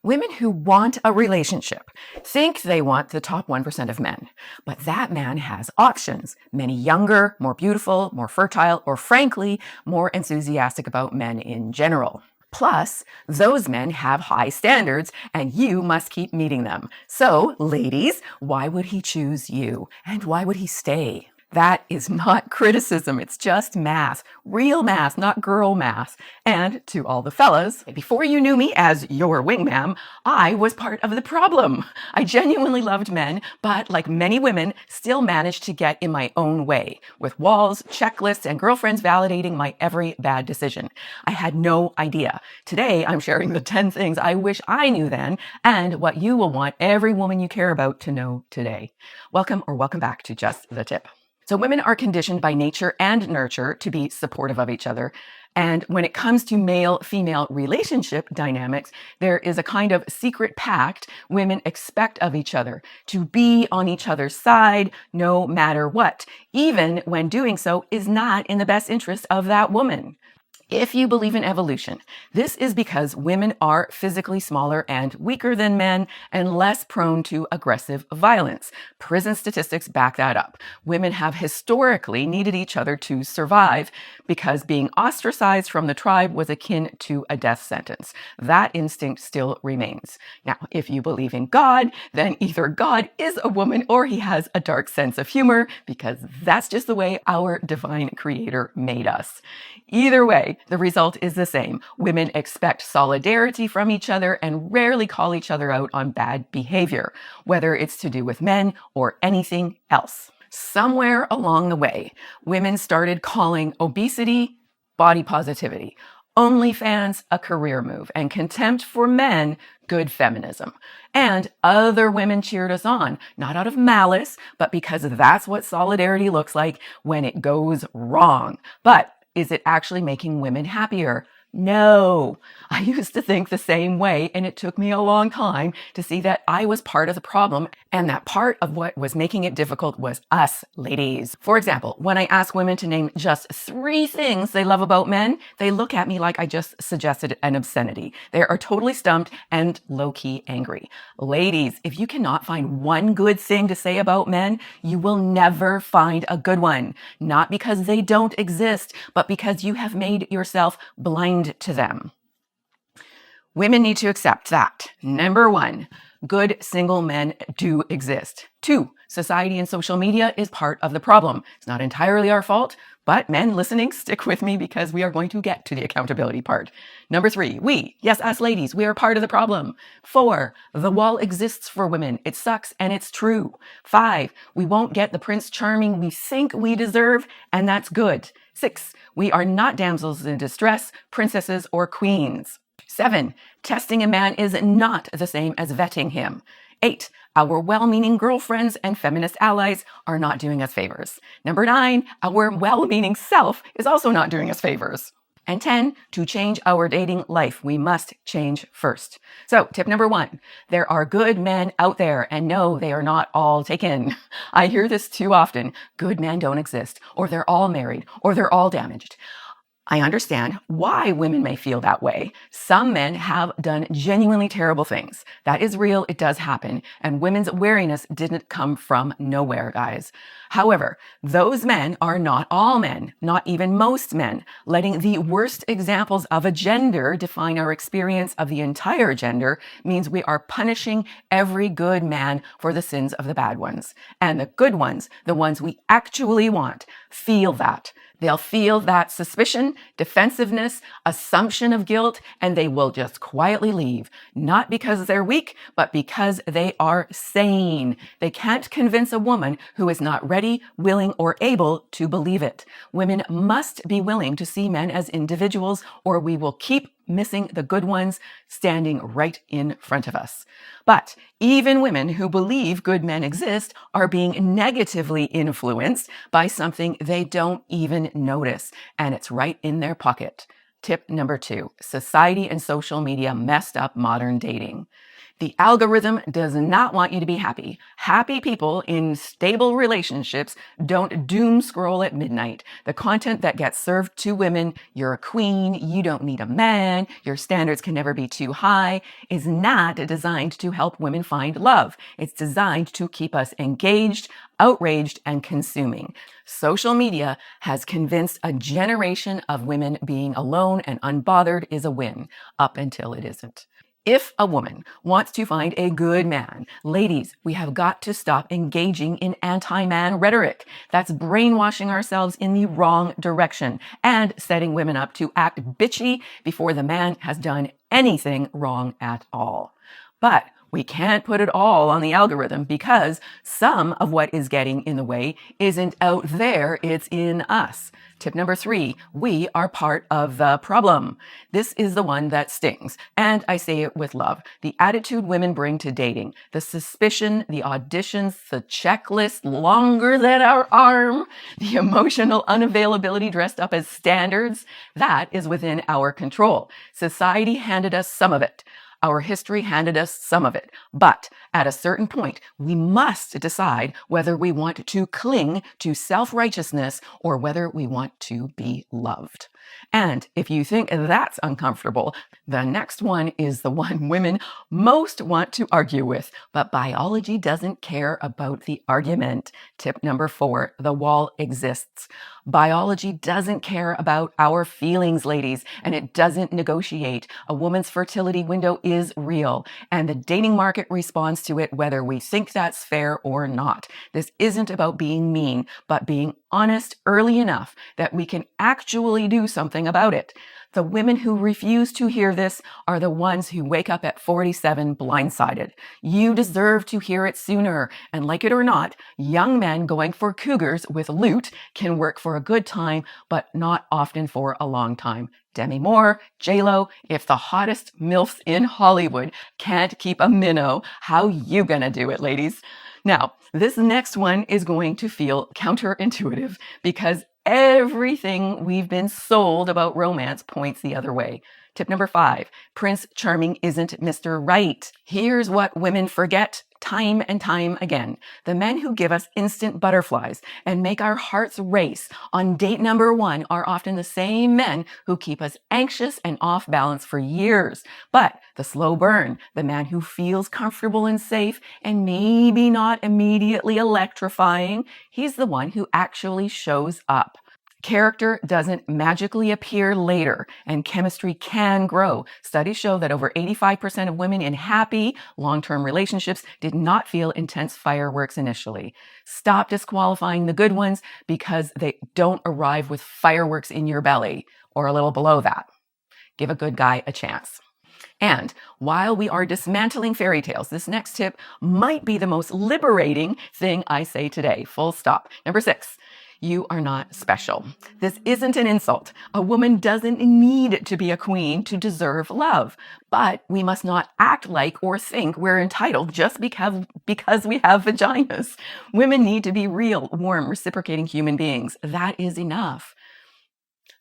Women who want a relationship think they want the top 1% of men, but that man has options. Many younger, more beautiful, more fertile, or frankly, more enthusiastic about men in general. Plus, those men have high standards and you must keep meeting them. So, ladies, why would he choose you? And why would he stay? That is not criticism, it's just math. Real math, not girl math. And to all the fellas, before you knew me as your wingmam, I was part of the problem. I genuinely loved men, but like many women, still managed to get in my own way, with walls, checklists, and girlfriends validating my every bad decision. I had no idea. Today, I'm sharing the 10 things I wish I knew then, and what you will want every woman you care about to know today. Welcome back to Just the Tip. So women are conditioned by nature and nurture to be supportive of each other. And when it comes to male-female relationship dynamics, there is a kind of secret pact women expect of each other to be on each other's side no matter what, even when doing so is not in the best interest of that woman. If you believe in evolution, this is because women are physically smaller and weaker than men and less prone to aggressive violence. Prison statistics back that up. Women have historically needed each other to survive because being ostracized from the tribe was akin to a death sentence. That instinct still remains. Now, if you believe in God, then either God is a woman or he has a dark sense of humor, because that's just the way our divine creator made us. Either way, the result is the same. Women expect solidarity from each other and rarely call each other out on bad behavior, whether it's to do with men or anything else. Somewhere along the way, women started calling obesity body positivity, OnlyFans a career move, and contempt for men good feminism. And other women cheered us on, not out of malice, but because that's what solidarity looks like when it goes wrong. But is it actually making women happier? No. I used to think the same way, and it took me a long time to see that I was part of the problem, and that part of what was making it difficult was us, ladies. For example, when I ask women to name just 3 things they love about men, they look at me like I just suggested an obscenity. They are totally stumped and low-key angry. Ladies, if you cannot find one good thing to say about men, you will never find a good one. Not because they don't exist, but because you have made yourself blind to them. Women need to accept that. Number 1, good single men do exist. 2, society and social media is part of the problem. It's not entirely our fault, but men listening, stick with me because we are going to get to the accountability part. Number 3, yes, us ladies, we are part of the problem. 4, the wall exists for women. It sucks and it's true. 5, we won't get the Prince Charming we think we deserve, and that's good. 6, we are not damsels in distress, princesses, or queens. 7, testing a man is not the same as vetting him. 8, our well-meaning girlfriends and feminist allies are not doing us favors. Number 9, our well-meaning self is also not doing us favors. And 10, to change our dating life, we must change first. So tip number 1, there are good men out there, and no, they are not all taken. I hear this too often. Good men don't exist, or they're all married, or they're all damaged. I understand why women may feel that way. Some men have done genuinely terrible things. That is real, it does happen, and women's wariness didn't come from nowhere, guys. However, those men are not all men, not even most men. Letting the worst examples of a gender define our experience of the entire gender means we are punishing every good man for the sins of the bad ones. And the good ones, the ones we actually want, feel that. They'll feel that suspicion, defensiveness, assumption of guilt, and they will just quietly leave. Not because they're weak, but because they are sane. They can't convince a woman who is not ready, willing, or able to believe it. Women must be willing to see men as individuals, or we will keep missing the good ones standing right in front of us. But even women who believe good men exist are being negatively influenced by something they don't even notice, and it's right in their pocket. Tip number 2, society and social media messed up modern dating. The algorithm does not want you to be happy. Happy people in stable relationships don't doom scroll at midnight. The content that gets served to women, you're a queen, you don't need a man, your standards can never be too high, is not designed to help women find love. It's designed to keep us engaged, outraged, and consuming. Social media has convinced a generation of women being alone and unbothered is a win, up until it isn't. If a woman wants to find a good man, ladies, we have got to stop engaging in anti-man rhetoric. That's brainwashing ourselves in the wrong direction and setting women up to act bitchy before the man has done anything wrong at all. But we can't put it all on the algorithm because some of what is getting in the way isn't out there, it's in us. Tip number 3, we are part of the problem. This is the one that stings, and I say it with love. The attitude women bring to dating, the suspicion, the auditions, the checklist longer than our arm, the emotional unavailability dressed up as standards, that is within our control. Society handed us some of it. Our history handed us some of it, but at a certain point, we must decide whether we want to cling to self-righteousness or whether we want to be loved. And if you think that's uncomfortable, the next one is the one women most want to argue with, but biology doesn't care about the argument. Tip number 4, the wall exists. Biology doesn't care about our feelings, ladies, and it doesn't negotiate. A woman's fertility window is real, and the dating market responds to it whether we think that's fair or not. This isn't about being mean, but being honest early enough that we can actually do something about it. The women who refuse to hear this are the ones who wake up at 47 blindsided. You deserve to hear it sooner. And like it or not, young men going for cougars with loot can work for a good time, but not often for a long time. Demi Moore, J-Lo, if the hottest MILFs in Hollywood can't keep a minnow, how you gonna do it, ladies? Now, this next one is going to feel counterintuitive because everything we've been sold about romance points the other way. Tip number 5, Prince Charming isn't Mr. Right. Here's what women forget time and time again. The men who give us instant butterflies and make our hearts race on date number 1 are often the same men who keep us anxious and off balance for years. But the slow burn, the man who feels comfortable and safe and maybe not immediately electrifying, he's the one who actually shows up. Character doesn't magically appear later, and chemistry can grow. Studies show that over 85% of women in happy, long-term relationships did not feel intense fireworks initially. Stop disqualifying the good ones because they don't arrive with fireworks in your belly, or a little below that. Give a good guy a chance. And while we are dismantling fairy tales, this next tip might be the most liberating thing I say today. Full stop. Number 6. You are not special. This isn't an insult. A woman doesn't need to be a queen to deserve love, but we must not act like or think we're entitled just because we have vaginas. Women need to be real, warm, reciprocating human beings. That is enough.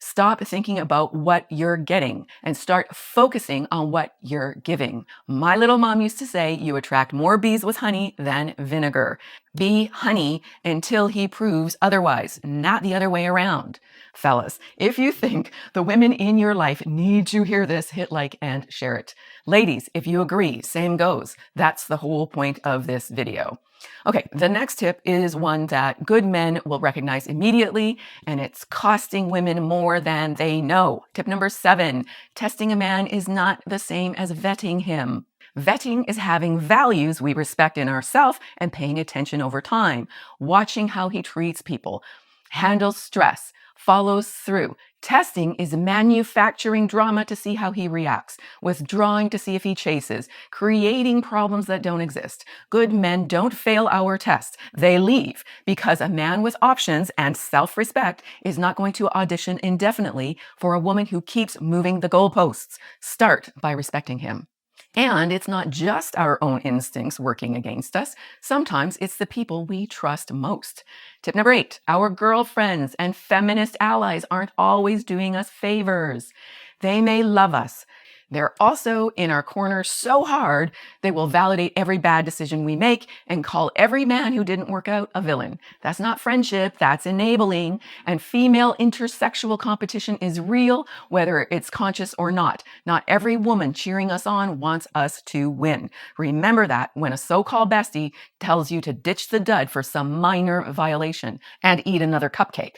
Stop thinking about what you're getting and start focusing on what you're giving. My little mom used to say, you attract more bees with honey than vinegar. Be honey until he proves otherwise, not the other way around. Fellas, if you think the women in your life need to hear this, hit like and share it. Ladies, if you agree, same goes. That's the whole point of this video. Okay, the next tip is one that good men will recognize immediately, and it's costing women more than they know. Tip number 7, testing a man is not the same as vetting him. Vetting is having values we respect in ourselves and paying attention over time, watching how he treats people, handles stress, follows through. Testing is manufacturing drama to see how he reacts, withdrawing to see if he chases, creating problems that don't exist. Good men don't fail our test. They leave because a man with options and self-respect is not going to audition indefinitely for a woman who keeps moving the goalposts. Start by respecting him. And it's not just our own instincts working against us. Sometimes it's the people we trust most. Tip number 8, our girlfriends and feminist allies aren't always doing us favors. They may love us. They're also in our corner so hard, they will validate every bad decision we make and call every man who didn't work out a villain. That's not friendship, that's enabling. And female intersexual competition is real, whether it's conscious or not. Not every woman cheering us on wants us to win. Remember that when a so-called bestie tells you to ditch the dud for some minor violation and eat another cupcake.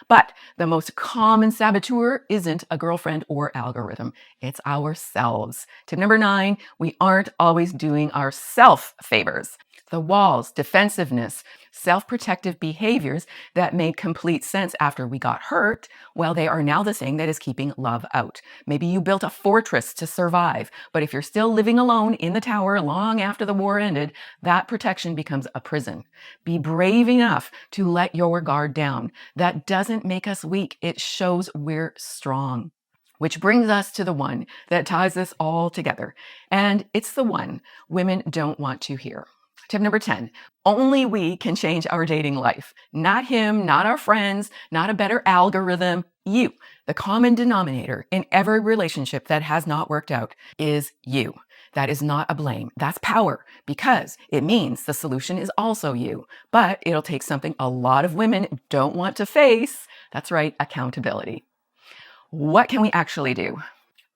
But the most common saboteur isn't a girlfriend or algorithm. It's ourselves. Tip number 9, we aren't always doing ourself favors. The walls, defensiveness, self-protective behaviors that made complete sense after we got hurt, well, they are now the thing that is keeping love out. Maybe you built a fortress to survive, but if you're still living alone in the tower long after the war ended, that protection becomes a prison. Be brave enough to let your guard down. That doesn't make us weak. It shows we're strong. Which brings us to the one that ties this all together. And it's the one women don't want to hear. Tip number 10, only we can change our dating life. Not him, not our friends, not a better algorithm, you. The common denominator in every relationship that has not worked out is you. That is not a blame. That's power, because it means the solution is also you. But it'll take something a lot of women don't want to face. That's right, accountability. What can we actually do?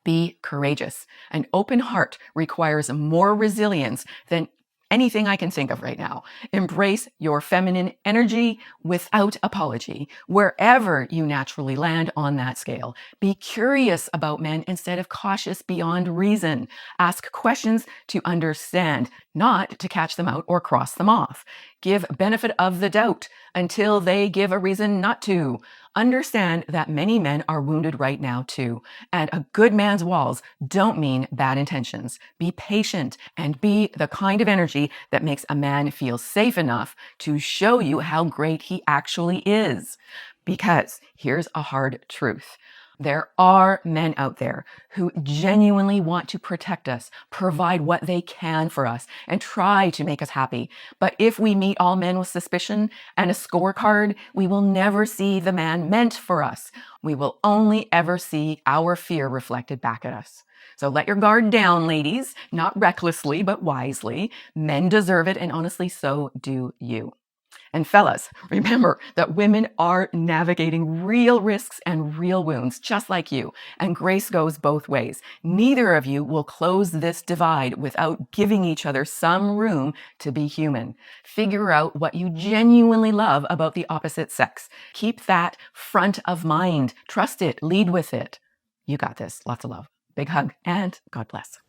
Be courageous. An open heart requires more resilience than anything I can think of right now. Embrace your feminine energy without apology, wherever you naturally land on that scale. Be curious about men instead of cautious beyond reason. Ask questions to understand, not to catch them out or cross them off. Give benefit of the doubt until they give a reason not to. Understand that many men are wounded right now too, and a good man's walls don't mean bad intentions. Be patient and be the kind of energy that makes a man feel safe enough to show you how great he actually is. Because here's a hard truth. There are men out there who genuinely want to protect us, provide what they can for us, and try to make us happy. But if we meet all men with suspicion and a scorecard, we will never see the man meant for us. We will only ever see our fear reflected back at us. So let your guard down, ladies, not recklessly, but wisely. Men deserve it, and honestly, so do you. And fellas, remember that women are navigating real risks and real wounds, just like you. And grace goes both ways. Neither of you will close this divide without giving each other some room to be human. Figure out what you genuinely love about the opposite sex. Keep that front of mind. Trust it. Lead with it. You got this. Lots of love. Big hug and God bless.